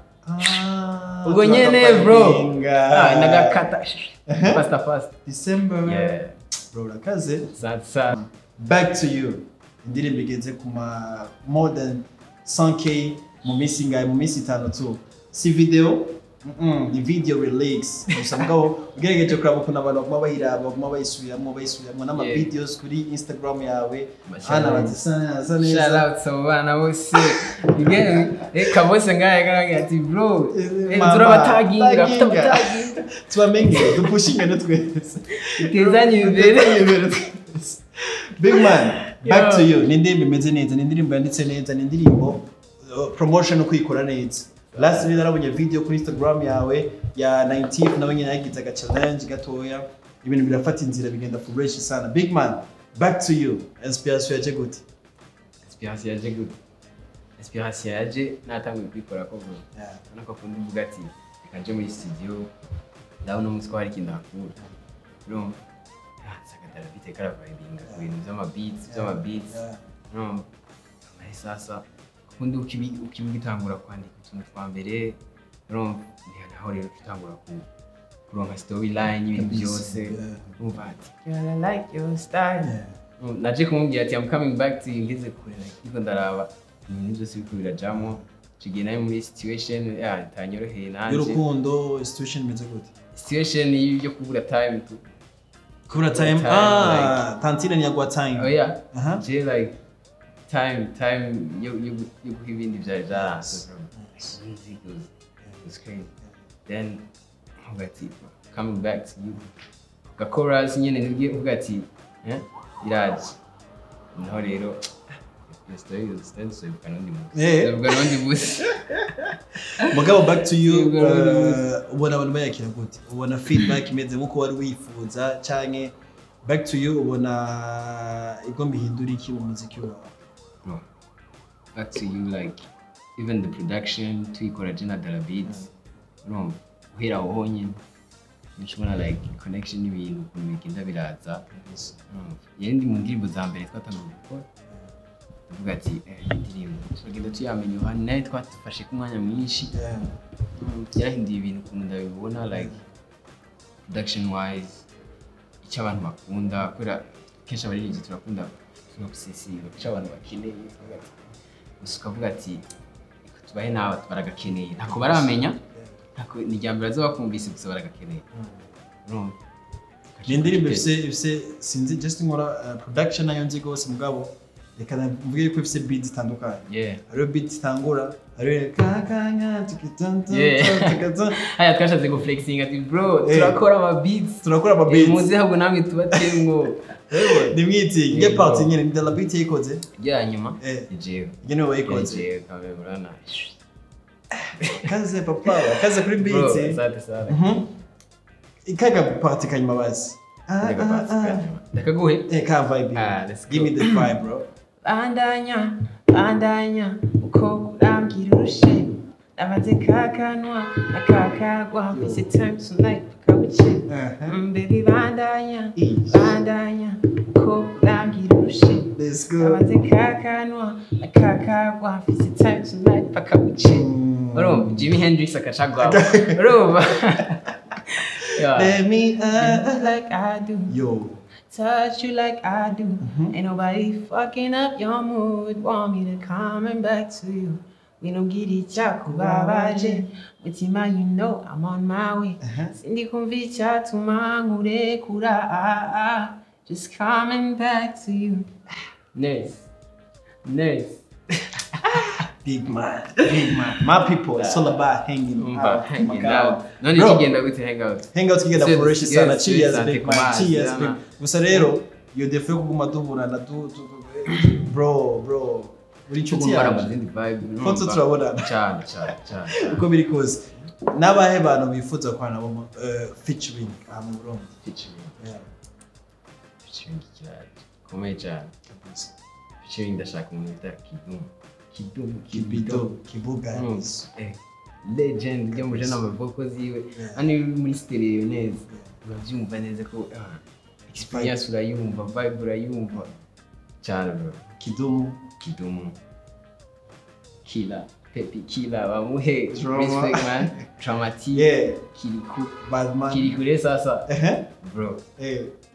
Speaker 3: ubwo nyene bro nagakata fast
Speaker 2: December bro rakaze
Speaker 3: sasa
Speaker 2: back to you indirimbo igeze kuma more than 100k mu misi itanu tu si video ni video release usanga ugerageje kuraba kuna abantu baguma bayisubiramo n'ama videos kuri Instagram yawe hana bazisana
Speaker 3: shout out so bana bose again kabose ngaya ati bro turabataginga
Speaker 2: tubamenye dupushinga natwese
Speaker 3: itezanye imbere
Speaker 2: big man back to you ni indirimbo imeze neza ni indirimbo yanditse neza ni indirimbo promotion uko ikora neza last week narabonye video kuri Instagram yawe ya 19th nawe nyine yagize aga challenge gatoya ibintu birafata inzira bigenda fresh sana. Big man, back to you. Inspiration yaje gute?
Speaker 3: Inspiration yaje natanguye kwikora ko bro. Nako kundi mvuga ati kaje muri studio ndabona umunsi ko hari ikintu hakura. Bro, sakatara bite kara vibinga ibintu by'ama beats. No. Sasa kundi ukibigitangura kwandika ikintu twa mbere. No, naho rero tutangura kuronka storyline ibintu byose. Umva ati,
Speaker 1: I like your style.
Speaker 3: Naje kumubwira ati I'm coming back to you ngize kurera kiko ndaraba ibintu byose bikubira jamo kigiye nayo muri situation itanyoroheye nanje
Speaker 2: y'urukundo. Situation imeze gute?
Speaker 3: Situation yo kubura time
Speaker 2: tantine ni yagwa time.
Speaker 3: Oh yeah. Je like time yo guhibindi bya jaranse it's crazy. Then ugati coming back to you gakoras nyene ngiye uvuga ati iraje naho rero story so ukanundi musi
Speaker 2: mugabo back to you. Ubona abantu bayakira gute? Ubona feedback imeze nkuko wari wifuza canke back to you ubona igomba ihindura iki mu muziki wawe?
Speaker 3: No, back to you like even the production twikora jina dala beats no uhera aho nyine nshobora like connection n'ibintu kumigenda biraza. Yendi mu ndirimbo za mbere twatangiye gukora tuvuga ati indirimbo tugenda tuyamenye hano nayo twafashe ku mwanya mwinshi. Yarahinduye ibintu ukuntu ndabibona like production wise icyo abantu bakunda kubera kenshi abaririmbyi turakunda obsessive icyo abantu bakeneye ukavuga ati tubahe nawe baragakeneye ntako baramenya ni jambira zo bakumvise gusa baragakeneye.
Speaker 2: Ni indirimbo ifise sinzi just nkora production nayo nzi gose mugabo reka mvuge ko ifise beats zitandukanye. Hariyo beats itangura hariyo kakanya tikitanta tikatanta
Speaker 3: haya twashatse go flexing ati bro turakora ama beats muzi ahubwo namwe tubatemwo
Speaker 2: nimwiti nge part nyene ni la beat yikoze
Speaker 3: nyuma je
Speaker 2: nyene wayikoze
Speaker 3: kamera
Speaker 2: kaze papa kaze kuri beats
Speaker 3: asante
Speaker 2: ikaga part kanyuma basi
Speaker 3: ndakaguhe
Speaker 2: ka vibe give me the vibe bro.
Speaker 1: Bandanya uko kurambira urushe abaze kakanwa akakagwa mfise time tonight kabuce baby bandanya uko kurambira urushe abaze kakanwa akakagwa mfise time tonight pakabuce.
Speaker 3: Bro, Jimi Hendrix akachagwa bro.
Speaker 2: Let me
Speaker 1: like I do.
Speaker 2: Yo.
Speaker 1: Touch you like I do. Ain't nobody fucking up your mood. Want me to come back to you. We don't get each kubaha. Mutima, you know I'm on my way. Sindi kumvicha tumangure kura. Just coming back to you.
Speaker 3: Nice.
Speaker 2: Big man. My people, it's all about hanging out.
Speaker 3: None kigenda gute hang out
Speaker 2: kigenda fresh sana. Cheers big man. Cheers big. Gusa rero yo defe kuguma duburana bro. Uri nshuti yawe. Foto turabona
Speaker 3: cyane.
Speaker 2: Uko biri kose. Nabahe bantu bifuza kwana bo featuring mu Burundi.
Speaker 3: Featuring komeye cyane. Featuring ndashaka umuntu
Speaker 2: Kibuga
Speaker 3: legend yo mujana amaboko ziwe ani muri stereo neza urabyumva neza ko experience urayumva vibe urayumva cyane bro. Kidumu killer pepi killer bamuhe respect man dramatic kiri sasa bro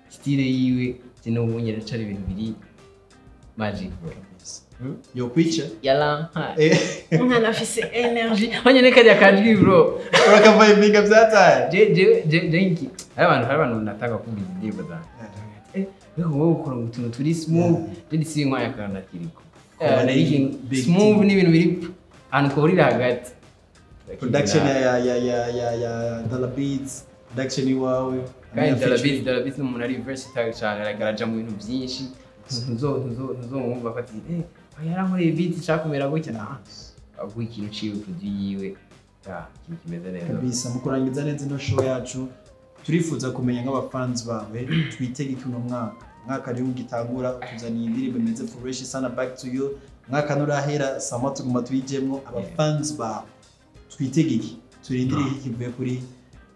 Speaker 3: style yiwe tino ubunyera cyari ibintu biri magic bro.
Speaker 2: Yo picture
Speaker 3: yala
Speaker 1: Mwana afise energy.
Speaker 3: Wanyene kajya kajwi bro.
Speaker 2: Uraka vibinga byataye.
Speaker 3: Je hari abantu nataka kumbiza indirimbo za. Wewe ukora utuntu turi smooth. Je disi nkwaya kana kiriko. Smooth ni ibintu biri ahantu twahurira hagati.
Speaker 2: Production ya Dala Beats, production iwawe.
Speaker 3: Kandi Dala Beats n'umuntu ari versatile cyane aragaraja mu bintu byinshi. Nzo mwumva fati yarankoreye beat cyakumera gutya aguha ikintu ciwe produit yiwe ikintu kimeze neza
Speaker 2: kabisa. Mu kurangiza neza ino show yacu turifuza kumenya nk'abafans bawe twitege kuno mwaka rero ugitangura kuzana indirimbo imeze fresh sana back to you. Mwaka nurahera sama tuguma tuyijemwo abafans bawe twitege iki turindire iki kivuye kuri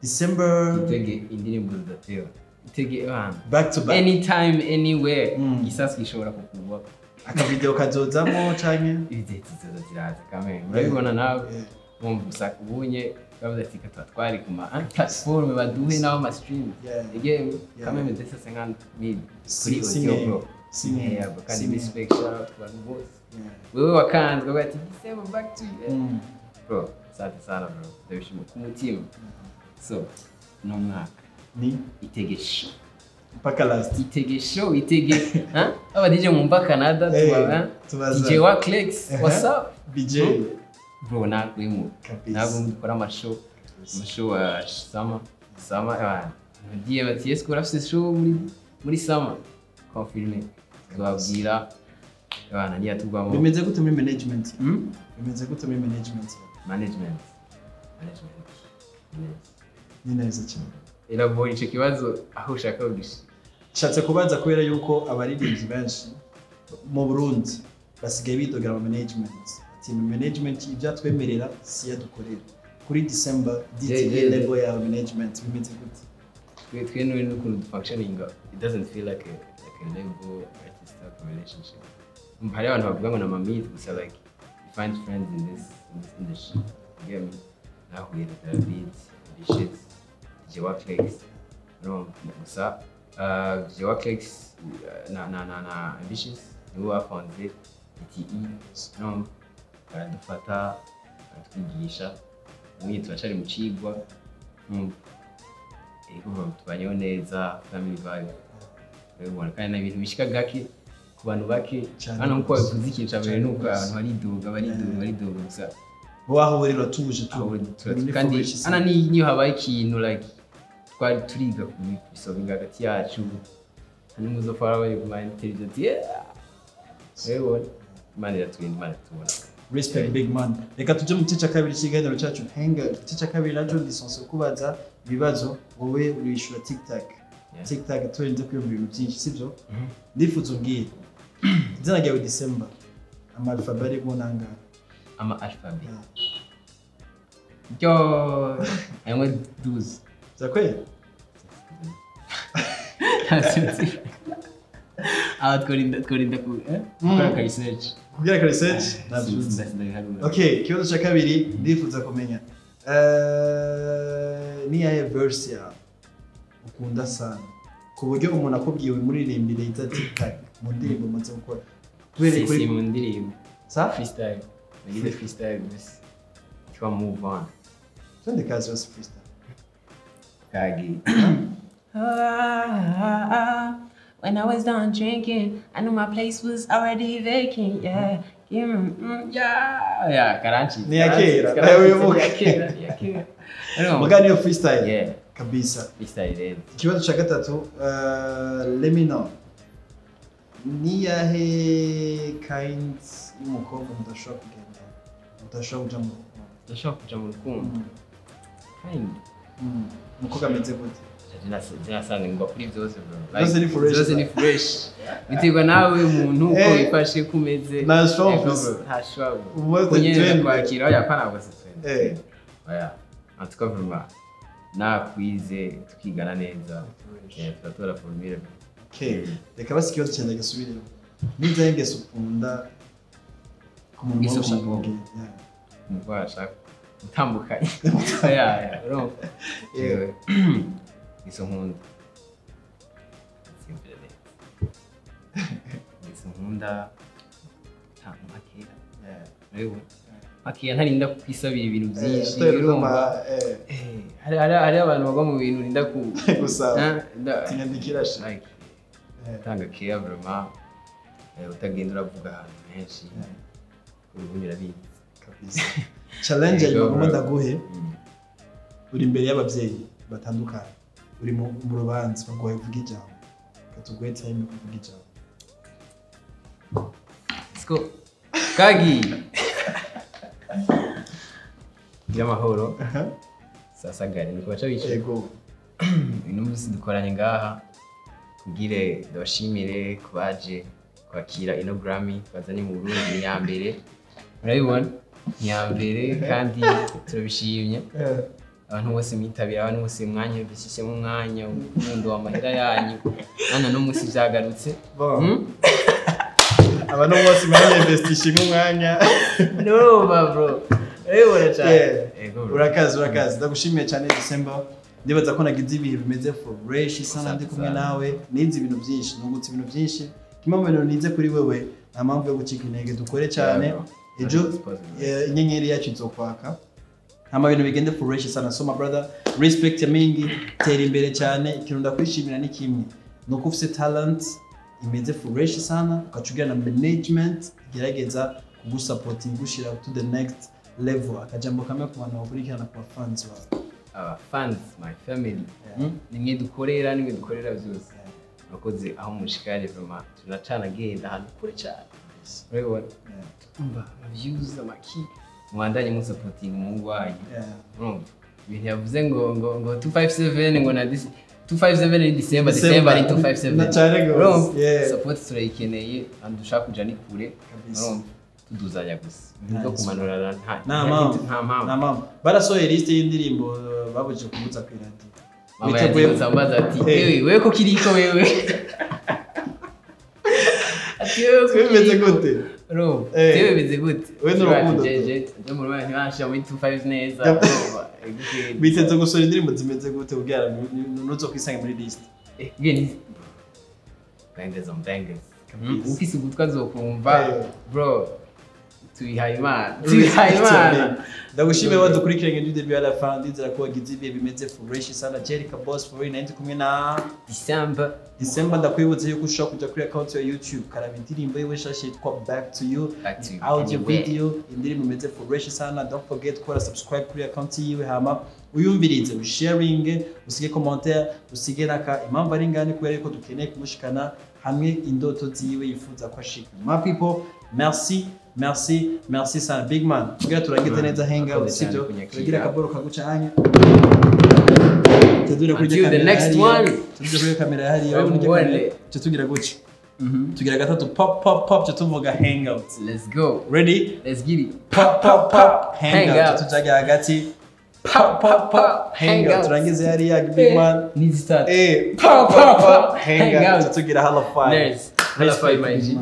Speaker 2: December.
Speaker 3: Twitege indirimbo zidatewe, twitege
Speaker 2: back to back
Speaker 3: anytime anywhere. Gisasi gishobora kukugwa
Speaker 2: akavideo kazozamo canke
Speaker 3: ibideti zoza ziraza kamwe urabibona nawe wumva usaka ubunye bavuze ati katwari kuma platform baduhe nawo ma stream again kamwe ndetse 50,000 kuri audio bro sinye kandi respect shout to one boss wewe wakanzwe bati December back to you bro asante sana bro ndabishimye ku mutima so no mwaka
Speaker 2: ni
Speaker 3: itegesho
Speaker 2: mpaka last
Speaker 3: itegesho itege aba DJ mu Canada tuba DJ wa Clicks what's up
Speaker 2: BJ
Speaker 3: bro nakwimo ntabwo dukora amashow wa summer ndiye bati yesko rafise show muri summer confirme twabwira abana niya tugwamo
Speaker 2: bimeze gute muri management bimeze gute muri management ni neza cyane.
Speaker 3: Elaboye ico kibazo aho ushaka kugisha.
Speaker 2: Nshatse kubaza kubera yuko abaririmbyi benshi mu Burundi basigaye bidogera mu management. Ati management ibyatwemerera si yadukorera. Kuri December DJ level ya management bimeze gute?
Speaker 3: Twe no n'ukuntu functioning it doesn't feel like a label artist type relationship. Hari abantu bavuga ngo na mamit gusa like you find friends in this industry. You get me? Now we have the beats, the shit. DJ wa Clicks. No, gusa DJ wa Clicks na ambitious niwe wafunze ETE. No, baradufata baratwigisha mwe turashari mu cigwa ego tubanyeho neza family vibe ubona kandi n'ibintu bishika gake ku bantu bake hano nko bavuze ikintu cyabere nuko abantu baridoga gusa
Speaker 2: waho rero tuje
Speaker 3: kandi ana niyo habaye ikintu like twari turiga kubisobinga hagati yacu hano muzo far away from my intelligence ego mani yatubona
Speaker 2: respect big man. Reka tuje mu ticha kabiri kiganiro cyacu henga ticha kabiri na John Disonse kubaza ibibazo wowe urishura TikTok turenze kuri ibintu byinshi sibyo ndifuza ubwiye izina ryawe December ama alphabet bonanga
Speaker 3: ama alphabet yo aywe 12
Speaker 2: zakwe
Speaker 3: tworinda kuri research
Speaker 2: kugira research nabyuze. Okay, kibazo cya kabiri ndifuza kumenya ni yahe verse ya ukunda sana ku buryo umuntu akubwiye umuririmbire ita TikTok mu ndirimbo maze gukora
Speaker 3: tubereye kuri mu ndirimbo
Speaker 2: sa
Speaker 3: freestyle nigeze freestyle this twa move on
Speaker 2: twende kazi was freestyle
Speaker 3: kagi.
Speaker 1: When I was done drinking, I knew my place was already vacant. Yeah,
Speaker 3: Karanchi.
Speaker 2: Ni akira. Magani yo freestyle.
Speaker 3: Yeah.
Speaker 2: Kabisa.
Speaker 3: Freestyle.
Speaker 2: Kibazo cha gatatu, let me know. Ni yahe kind y'umukobwa mudashobora kugenda. Mudashobora kuja mu rukundo.
Speaker 3: Kind.
Speaker 2: Umukobwa ameze gute?
Speaker 3: Zinasanga ngo kuri byose bro.
Speaker 2: Zose
Speaker 3: ni fresh. Bitegwa nawe umuntu uko ifashe kumeze.
Speaker 2: Na showbiz.
Speaker 3: Kunye kwakira yapana bose twende. Oya. Antuka nakwize tukigana neza. Turatora formule.
Speaker 2: Okay. Reka basi kibazo cyenda gasubiremo. Niza yengese ukunda ku muntu ushaka kugira.
Speaker 3: Umva ashaka utambukanye. Bro. Yewe. Iso nkunda. Iso nkunda makira. Rero makira ntarinda kwisabira ibintu byinshi urumva. Hari abantu bagwa mu bintu rinda ku
Speaker 2: gusaba. Tinyandikira
Speaker 3: like tanga care vraiment utagenda uravuga ahantu henshi. Ubunyura bizi
Speaker 2: kabisa. Challenge y'umuntu ndaguhe. Uri imbere y'abavyeyi batandukanye. Uri mu rubanza bagoye kuvuga ijambo katugoye time kuvuga ijambo
Speaker 3: Sko Kagi by'amahoro sasa gari niko baca bicaye
Speaker 2: Yego.
Speaker 3: uno munsi dukoranye ngaha kugire ndabashimire kubaje kwakira ino Grammy bazanye mu Burundi ni ya mbere murabibona ni ya mbere kandi turabishimye abantu bose mwitabira abantu bose mwanya bishyishye mu mwanya umundo w'amahera yanyu nana no munsi byagarutse
Speaker 2: Abantu bose mwanya investisha mu mwanya.
Speaker 3: no bro urabibona cyane
Speaker 2: urakazi ndagushimiye cyane Theecember ndibaza ko nagize ibihe bimeze fresh sana ndi kumwe nawe nize ibintu byinshi nungutse ibintu byinshi kimwe mu bintu nize kuri wewe nta mpamvu yo gucika intege dukore cyane ejo inyenyeri yacu izokwaka hama bintu bigende fresh sana so my brother respect ya mingi tera imbere cyane ikintu ndakwishimira ni kimwe nuko ufite talent imeze fresh sana ukacugira na management gerageza kugusupporting gushira to the next level akajambo kamwe ku bantu bakurikirana ku fans bawe
Speaker 3: fans my family nimwe dukorera byose bakoze aho mushikare vraiment tunacana genda hano kure cyane urabona umva views amaki mwandanye mu supporting umungu wanyu ibintu yavuze ngo 257 ngo na 257 ni December ni 257 support turayikeneye andushaka kuja ni kure tuduzanya gusa nibyo kumanura nta
Speaker 2: mpamvu barasohoye liste y'indirimbo babuje kubuza ku radio
Speaker 3: mama yagiye zambaza ati wewe ko kiriko wewe ati wewe
Speaker 2: bimeze gute
Speaker 3: wewe bimeze gute
Speaker 2: wewe n'urukundo
Speaker 3: ndio mu rwanda ntibashya muri 25 neza
Speaker 2: biteze gusohora indirimbo zimeze gute ubwira nuzo kwisanga muri liste
Speaker 3: geni bangers on bangers ufise ugutwa zokumva bro tuyihayimana
Speaker 2: ndagushimiye wadukurikiranye du début à la fin ndizera ko wagize ibihe bimeze fresh sana Jerica Boss for nandi kumwe na Theecember ndakwibutse yuko ushaka kujya kuri account ya YouTube karaba indirimbo yiwe shashe yitwa Back to You audio video indirimbo imeze fresh sana don't forget to subscribe kuri account yiwe hama uyumvirize usharing usige commentaire usige naka impamvu ari ngani kubera ko dukeneye kumushikana hamwe indoto ziwe yifuza ko ashika my people merci sana big man tugira turangize neza hangout sibyo tugira kaboro kagucanya tadura kuri
Speaker 3: the next one
Speaker 2: tadura kuri kamera hari yawe tugira guca tugira gatatu pop tuvuga hangout
Speaker 3: let's go
Speaker 2: ready
Speaker 3: let's get it
Speaker 2: pop hangout tujaga hagati pop hangout turangize hari ya big man
Speaker 3: need start
Speaker 2: pop hangout tugira hala 5
Speaker 3: let's hala 5 my G